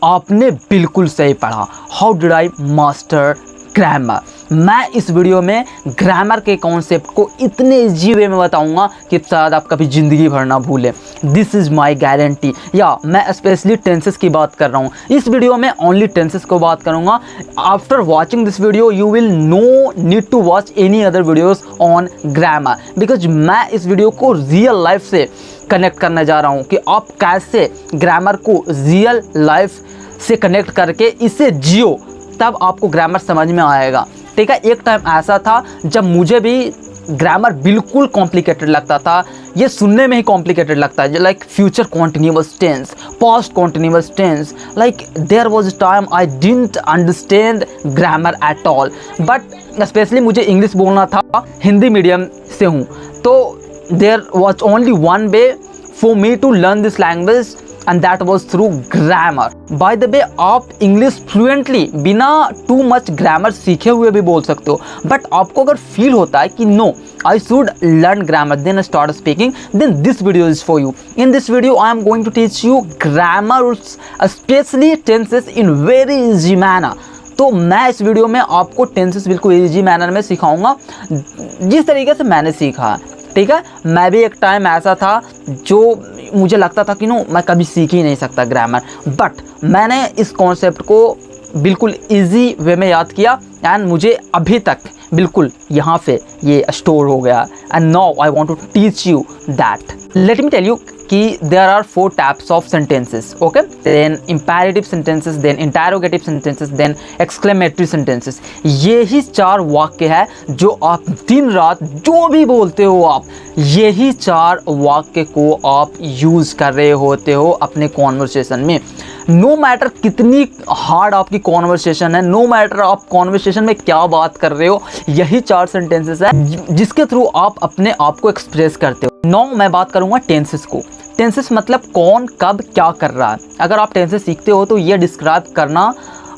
आपने बिल्कुल सही पढ़ा। How did I master grammar. मैं इस वीडियो में ग्रामर के कॉन्सेप्ट को इतने इजी वे में बताऊंगा कि शायद आप कभी ज़िंदगी भर ना भूलें। This is my guarantee. या मैं स्पेशली टेंसेस की बात कर रहा हूँ। इस वीडियो में ओनली टेंसेस को बात करूँगा। After watching this video you will no need to watch any other videos on grammar, because मैं इस वीडियो को रियल लाइफ से कनेक्ट करने जा रहा हूँ कि आप कैसे ग्रामर को रियल लाइफ से कनेक्ट करके इसे जियो, तब आपको ग्रामर समझ में आएगा। ठीक है, एक टाइम ऐसा था जब मुझे भी ग्रामर बिल्कुल कॉम्प्लिकेटेड लगता था। ये सुनने में ही कॉम्प्लिकेटेड लगता है, like future continuous tense, past continuous tense, like there was a time I didn't understand grammar at all. But specially मुझे इंग्लिश बोलना था, हिंदी मीडियम से हूँ, तो there was only one way for me to learn this language and that was through grammar. By the way, आप English fluently बिना too much grammar सीखे हुए भी बोल सकते हो, बट आपको अगर फील होता है कि no I should learn grammar then start speaking, then this video is for you. In this video I am going to teach you grammar, especially tenses in very easy manner. तो मैं इस video में आपको tenses बिल्कुल easy manner में सिखाऊंगा जिस तरीके से मैंने सीखा है। ठीक है, मैं भी एक टाइम ऐसा था जो मुझे लगता था कि नो मैं कभी सीख ही नहीं सकता ग्रामर, बट मैंने इस कॉन्सेप्ट को बिल्कुल इजी वे में याद किया एंड मुझे अभी तक बिल्कुल यहाँ पे ये स्टोर हो गया। And now I want to teach you that. Let me tell you कि there are 4 types of sentences, okay, then imperative sentences, then interrogative sentences, then exclamatory sentences. ये ही 4 वाक्य है जो आप दिन रात जो भी बोलते हो, आप यही 4 वाक्य को आप यूज़ कर रहे होते हो अपने कॉन्वर्सेशन में। नो मैटर कितनी हार्ड आपकी कॉन्वर्सेशन है, नो मैटर आप कॉन्वर्सेशन में क्या बात कर रहे हो, यही 4 सेंटेंसेस है जिसके थ्रू आप अपने आप को एक्सप्रेस करते हो। नाउ मैं बात करूँगा टेंसेस को। टेंसेस मतलब कौन कब क्या कर रहा है। अगर आप टेंसेस सीखते हो तो ये डिस्क्राइब करना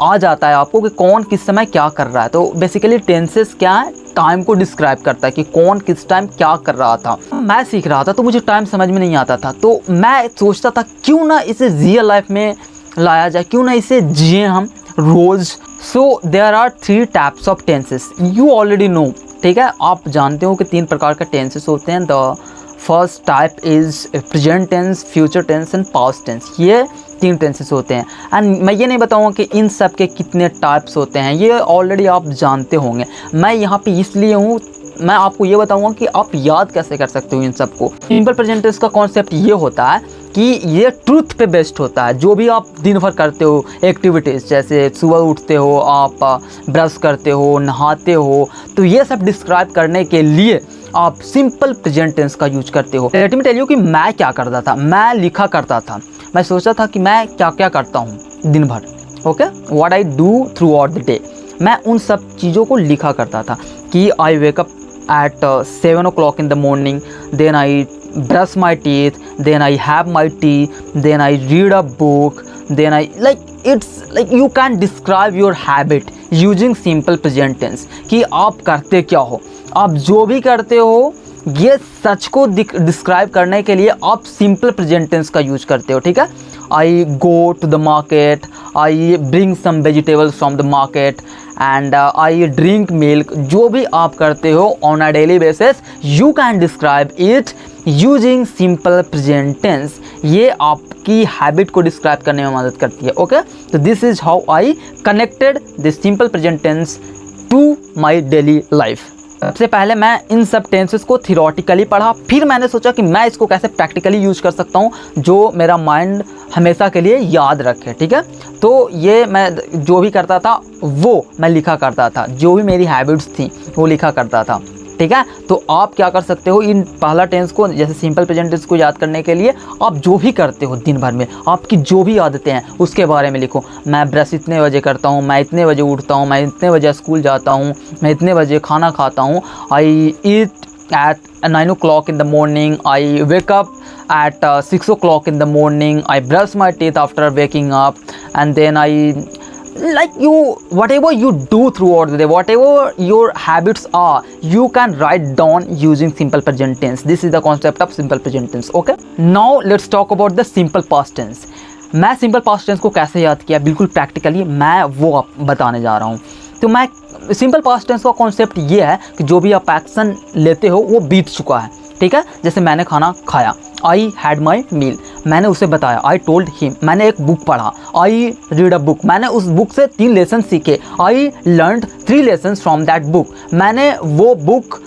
आ जाता है आपको कि कौन किस समय क्या कर रहा है। तो बेसिकली टेंसेस क्या है, टाइम को डिस्क्राइब करता है कि कौन किस टाइम क्या कर रहा था। मैं सीख रहा था तो मुझे टाइम समझ में नहीं आता था, तो मैं सोचता था क्यों ना इसे रियल लाइफ में लाया जाए, क्यों ना इसे जिए हम रोज़। So there are 3 types of tenses, you already know. ठीक है, आप जानते हो कि 3 प्रकार के टेंसेस होते हैं। The first type is present tense, future tense and past tense. ये 3 टेंसेस होते हैं एंड मैं ये नहीं बताऊंगा कि इन सब के कितने टाइप्स होते हैं, ये ऑलरेडी आप जानते होंगे। मैं यहाँ पे इसलिए हूँ, मैं आपको ये बताऊंगा कि आप याद कैसे कर सकते हो इन सबको। सिंपल प्रेजेंट टेंस का कॉन्सेप्ट ये होता है कि ये ट्रूथ पे बेस्ड होता है। जो भी आप दिन भर करते हो एक्टिविटीज़, जैसे सुबह उठते हो, आप ब्रश करते हो, नहाते हो, तो ये सब डिस्क्राइब करने के लिए आप सिंपल प्रेजेंट टेंस का यूज करते हो। लेट मी टेल यू कि मैं क्या करता था। मैं लिखा करता था, मैं सोचता था कि मैं क्या क्या करता हूँ दिन भर, okay, what I do through out the day. मैं उन सब चीज़ों को लिखा करता था कि आई wake up at 7 o'clock in the morning, then I brush my teeth, then I have my tea, then I read a book, then I it's like you can describe your habit using simple present tense कि आप करते क्या हो, आप जो भी करते हो ये सच को डिस्क्राइब करने के लिए आप सिंपल प्रेजेंट टेंस का यूज करते हो। ठीक है, I go to the market, I bring some vegetables from the market and I drink milk. जो भी आप करते हो on a daily basis you can describe it using simple present tense. ये आपकी हैबिट को डिस्क्राइब करने में मदद करती है। ओके, तो this is how I connected this simple present tense to my daily life. सबसे पहले मैं इन सब टेंसेस को थियोरेटिकली पढ़ा, फिर मैंने सोचा कि मैं इसको कैसे प्रैक्टिकली यूज कर सकता हूँ जो मेरा माइंड हमेशा के लिए याद रखे। ठीक है, तो ये मैं जो भी करता था वो मैं लिखा करता था, जो भी मेरी हैबिट्स थी वो लिखा करता था। ठीक है, तो आप क्या कर सकते हो, इन पहला टेंस को जैसे सिंपल प्रेजेंट टेंस को याद करने के लिए आप जो भी करते हो दिन भर में, आपकी जो भी आदतें हैं उसके बारे में लिखो। मैं ब्रश इतने बजे करता हूँ, मैं इतने बजे उठता हूँ, मैं इतने बजे स्कूल जाता हूँ, मैं इतने बजे खाना खाता हूँ, आई ईट eight 9 o'clock in the morning, I wake up at 6 o'clock in the morning, I brush my teeth after waking up, and then I whatever you do throughout the day, whatever your habits are, you can write down using simple present tense. This is the concept of simple present tense. Okay, now let's talk about the simple past tense. मैं simple past tense को कैसे याद किया, बिल्कुल practically मैं वो आप बताने जा रहा हूँ। तो मैं सिंपल पास्ट टेंस का कॉन्सेप्ट ये है कि जो भी आप एक्शन लेते हो वो बीत चुका है, ठीक है। जैसे मैंने खाना खाया, आई हैड माई मील, मैंने उसे बताया, आई टोल्ड हिम। मैंने एक बुक पढ़ा, आई रीड अ बुक, मैंने उस बुक से 3 लेसन सीखे, I learned 3 lesson from that book. मैंने वो बुक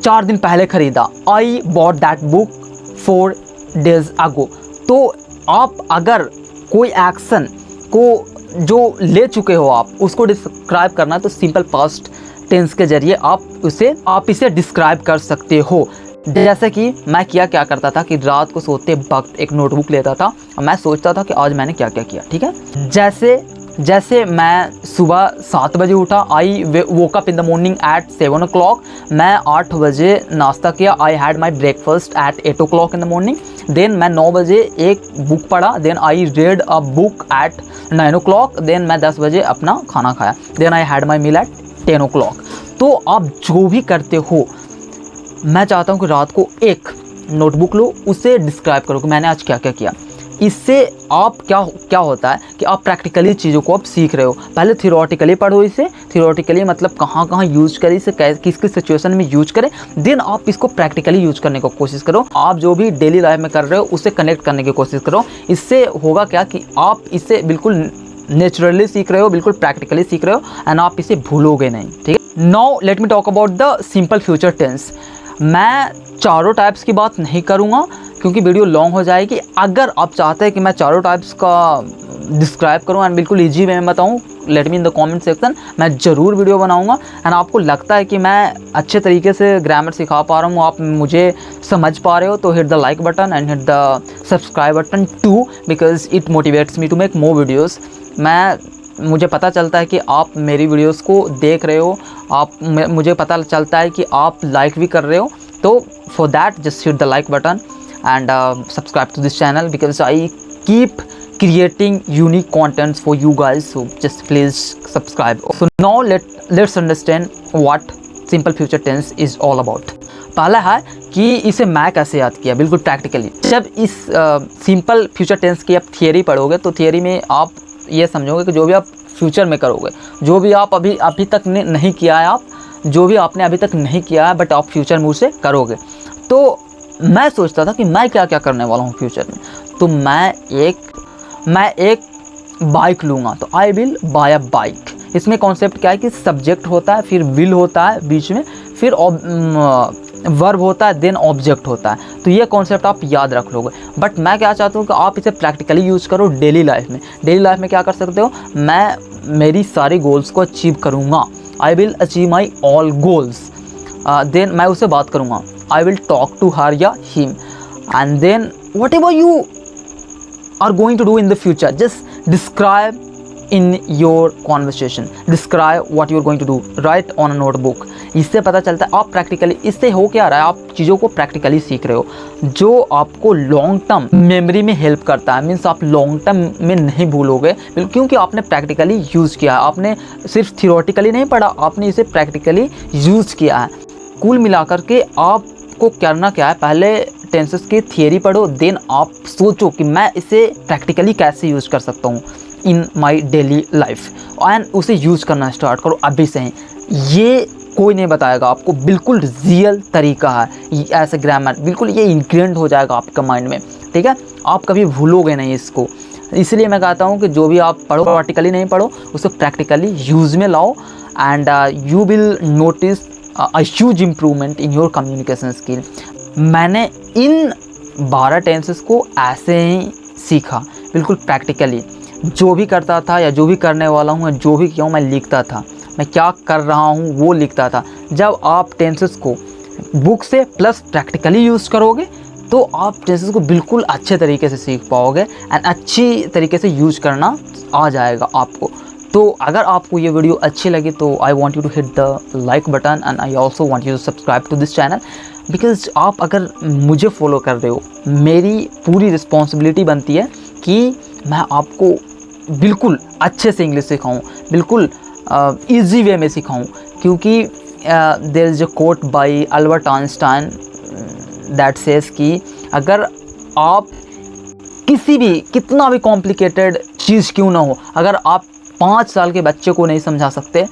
4 दिन पहले खरीदा, I bought that book 4 days ago। तो आप अगर कोई एक्शन को जो ले चुके हो आप उसको डिस्क्राइब करना है तो सिंपल पास्ट टेंस के जरिए आप इसे डिस्क्राइब कर सकते हो। जैसे कि मैं क्या करता था कि रात को सोते वक्त एक नोटबुक लेता था और मैं सोचता था कि आज मैंने क्या क्या किया, ठीक है। जैसे मैं सुबह 7 बजे उठा, I woke up in the morning at 7 o'clock। मैं 8 बजे नाश्ता किया, I had my breakfast at 8 o'clock in the morning. Then मैं 9 बजे एक बुक पढ़ा, then I read a book at 9 o'clock। Then मैं 10 बजे अपना खाना खाया, then I had my meal at 10 o'clock। तो आप जो भी करते हो, मैं चाहता हूँ कि रात को एक नोटबुक लो, उसे डिस्क्राइब करो कि मैंने आज क्या क्या किया। इससे आप क्या होता है कि आप प्रैक्टिकली चीज़ों को आप सीख रहे हो। पहले थियोरेटिकली पढ़ो इसे, थियोरेटिकली मतलब कहाँ यूज करें इसे, किस किस सिचुएशन में यूज करें, देन आप इसको प्रैक्टिकली यूज करने की कोशिश करो। आप जो भी डेली लाइफ में कर रहे हो उसे कनेक्ट करने की कोशिश करो। इससे होगा क्या कि आप इसे बिल्कुल नेचुरली सीख रहे हो, बिल्कुल प्रैक्टिकली सीख रहे हो एंड आप इसे भूलोगे नहीं, ठीक है। Now let me talk about the simple future tense. मैं चारों टाइप्स की बात नहीं करूँगा क्योंकि वीडियो लॉन्ग हो जाएगी। अगर आप चाहते हैं कि मैं चारों टाइप्स का डिस्क्राइब करूँ एंड बिल्कुल ईजी वे में बताऊँ, let me in the comment section, मैं ज़रूर वीडियो बनाऊँगा। एंड आपको लगता है कि मैं अच्छे तरीके से ग्रामर सिखा पा रहा हूँ, आप मुझे समझ पा रहे हो, तो hit the like button and hit the subscribe button too, because it motivates me to make more videos. मुझे पता चलता है कि आप मेरी वीडियोस को देख रहे हो, मुझे पता चलता है कि आप लाइक भी कर रहे हो। तो for that just hit the like button and subscribe to this channel because I keep creating unique contents for you guys, so just please subscribe. So now let's understand what simple future tense is all about. पहला है कि इसे मैं कैसे याद किया, बिल्कुल practically. जब इस सिंपल फ्यूचर टेंस की आप थियरी पढ़ोगे तो थियरी में आप ये समझोगे कि जो भी आप फ्यूचर में करोगे, जो भी आप अभी तक ने नहीं किया है, आप जो भी आपने अभी तक नहीं किया है बट आप फ्यूचर में उसे करोगे। तो मैं सोचता था कि मैं क्या क्या करने वाला हूँ फ्यूचर में। तो मैं एक बाइक लूँगा, तो I will buy a bike. इसमें कॉन्सेप्ट क्या है कि सब्जेक्ट होता है, फिर विल होता है बीच में, फिर वर्ब होता है, देन ऑब्जेक्ट होता है। तो ये कॉन्सेप्ट आप याद रख लोगे। बट मैं क्या चाहता हूँ कि आप इसे प्रैक्टिकली यूज़ करो डेली लाइफ में। डेली लाइफ में क्या कर सकते हो, मैं मेरी सारी गोल्स को अचीव करूँगा, I will achieve my all goals. Then मैं उससे बात करूँगा, I will talk to her या him, and then whatever you are going to do in the future, just describe in your conversation, describe what you are going to do, write on a notebook। इससे पता चलता है आप practically, इससे हो क्या रहा है, आप चीज़ों को प्रैक्टिकली सीख रहे हो, जो आपको लॉन्ग टर्म मेमोरी में हेल्प करता है। मीन्स आप लॉन्ग टर्म में नहीं भूलोगे क्योंकि आपने प्रैक्टिकली यूज़ किया है। आपने सिर्फ थियोरेटिकली नहीं पढ़ा, आपने इसे प्रैक्टिकली यूज़ किया है। कुल मिलाकर के आपको करना क्या है, पहले टेंसेस की थियरी पढ़ो, देन आप सोचो कि मैं इसे प्रैक्टिकली कैसे यूज़ कर सकता हूँ in my daily life, and उसे यूज़ करना स्टार्ट करो अभी से ही। ये कोई नहीं बताएगा आपको, बिल्कुल रियल तरीका है ऐसे ग्रामर, बिल्कुल ये इंग्रेंट हो जाएगा आपके माइंड में, ठीक है। आप कभी भूलोगे नहीं इसको। इसलिए मैं कहता हूँ कि जो भी आप पढ़ो, प्रैक्टिकली नहीं पढ़ो, उसे प्रैक्टिकली यूज़ में लाओ and you will notice a huge improvement in your communication skill। मैंने इन 12 टेंसेस को ऐसे ही सीखा, बिल्कुल प्रैक्टिकली। जो भी करता था या जो भी करने वाला हूँ, जो भी किया हूँ, मैं लिखता था, मैं क्या कर रहा हूँ वो लिखता था। जब आप टेंसेस को बुक से प्लस प्रैक्टिकली यूज़ करोगे तो आप टेंसेस को बिल्कुल अच्छे तरीके से सीख पाओगे एंड अच्छी तरीके से यूज करना आ जाएगा आपको। तो अगर आपको ये वीडियो अच्छी लगी तो I want you to hit the like button and I also want you to subscribe to this channel, because आप अगर मुझे फॉलो कर रहे हो, मेरी पूरी रिस्पॉन्सिबिलिटी बनती है कि मैं आपको बिल्कुल अच्छे से इंग्लिश सिखाऊं, बिल्कुल ईजी वे में सिखाऊं। क्योंकि there is a quote by Albert Einstein that says कि अगर आप किसी भी कितना भी कॉम्प्लिकेटेड चीज़ क्यों ना हो, अगर आप 5 साल के बच्चे को नहीं समझा सकते,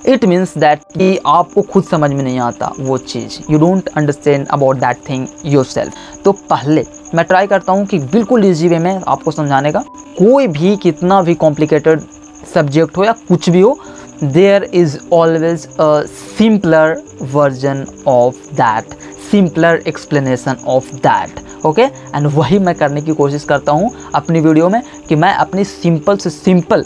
इट मीन्स दैट कि आपको खुद समझ में नहीं आता वो चीज़, you don't understand about that thing yourself. तो पहले मैं ट्राई करता हूँ कि बिल्कुल ईजी वे में आपको समझाने का। कोई भी कितना भी कॉम्प्लिकेटेड सब्जेक्ट हो या कुछ भी हो, there is always a simpler version of that, simpler explanation of that, okay. And वही मैं करने की कोशिश करता हूँ अपनी वीडियो में, कि मैं अपनी सिंपल से सिंपल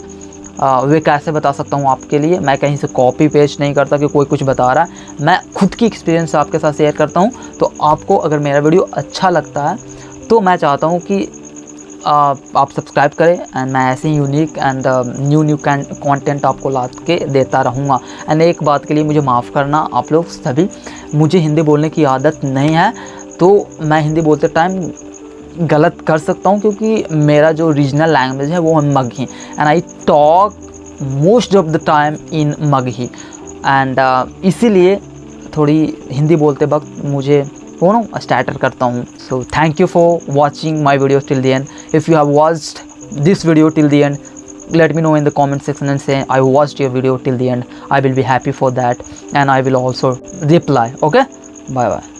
वे कैसे बता सकता हूँ आपके लिए। मैं कहीं से कॉपी पेस्ट नहीं करता कि कोई कुछ बता रहा है, मैं खुद की एक्सपीरियंस आपके साथ शेयर करता हूँ। तो आपको अगर मेरा वीडियो अच्छा लगता है तो मैं चाहता हूँ कि आप सब्सक्राइब करें, एंड मैं ऐसे ही यूनिक एंड न्यू कंटेंट आपको ला के देता रहूँगा। एंड एक बात के लिए मुझे माफ़ करना आप लोग सभी, मुझे हिंदी बोलने की आदत नहीं है, तो मैं हिंदी बोलते टाइम गलत कर सकता हूँ, क्योंकि मेरा जो रीजनल लैंग्वेज है वो है Magahi, and I talk most of the time in Magahi. And इसीलिए थोड़ी हिंदी बोलते वक्त मुझे स्टार्टर करता हूँ। So thank you for watching my video till the end. If you have watched this video till the end, let me know in the comment section and say I watched your video till the end. I will be happy for that, and I will also reply. Okay, bye bye.